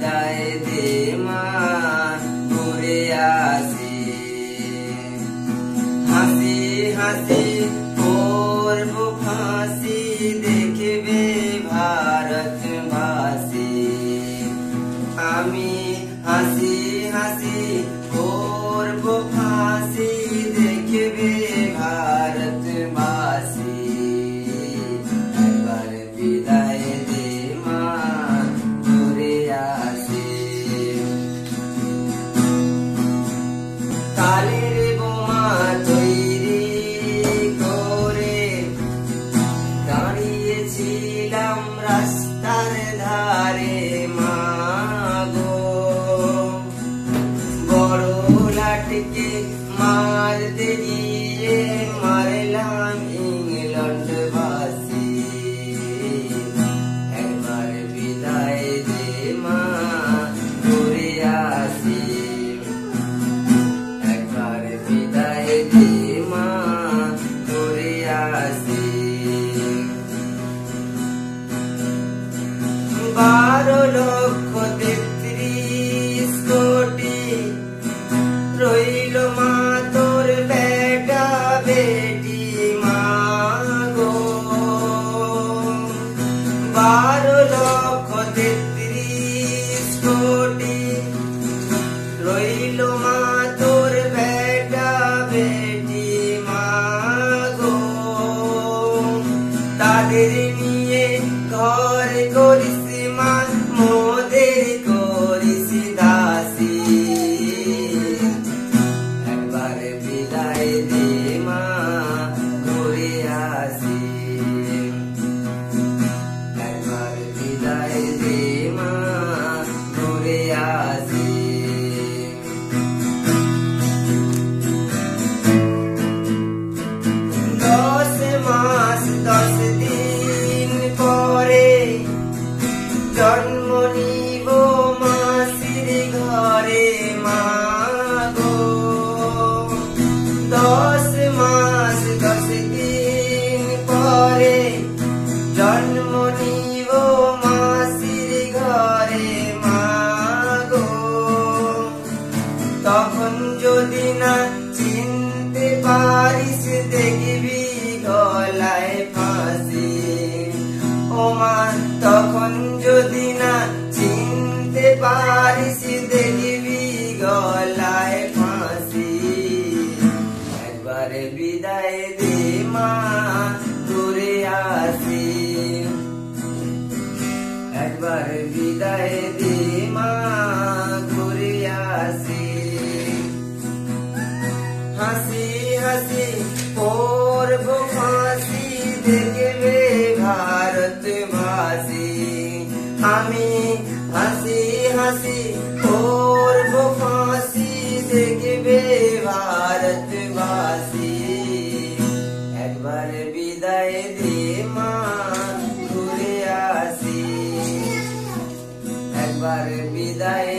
বিদায় দে মা ঘুরে আসি। হাসি হাসি করব ফাঁসি দেখবে ভারতবাসী। আমি হাসি হাসি করব ফাঁসি দেখবে ভারতবাসী। একবার বিদায় দে মা ঘুরে আসি। কালের বোমা তৈরি করে দাঁড়িয়েছিলাম রাস্তার ধারে মা গো। বড় লাটকে মারতে গিয়ে মারলাম ইংল্যান্ডবাসী। একবার বিদায় দে মা ঘুরে আসি। একবার বিদায় দে মা ঘুরে আসি। 12,33 কোটি রইল মা তোর বেটা বেটি মা গো। 12,33 কোটি রইল মা তোর বেটা বেটি মা গো। তাদের নিয়ে ঘর করিস মা মোদের করিস দাসী। একবার বিদায় দে মা ঘুরে আসি। একবার বিদায় দে মা ঘুরে আসি। 10 মাস 10 দিন পরে জন্ম নিব মাসির ঘরে মা গো। 10 মাস 10 দিন পরে জন্ম নিব মাসির ঘরে মা গো। তখন যদি না চিনতে পারিস দেখবি গলায় ফাঁসি। ও মা তখন যদি না চিনতে পারিস দেখবি গলায় ফাঁসি। একবার বিদায় দে মা ঘুরে আসি। একবার বিদায় দে মা ঘুরে আসি। হাসি হাসি করব ফাঁসি দেখবে ভারতবাসী। আমি হাসি হাসি করব ফাঁসি দেখবে ভারতবাসী। একবার বিদায় দে মা ঘুরে আসি। একবার বিদায়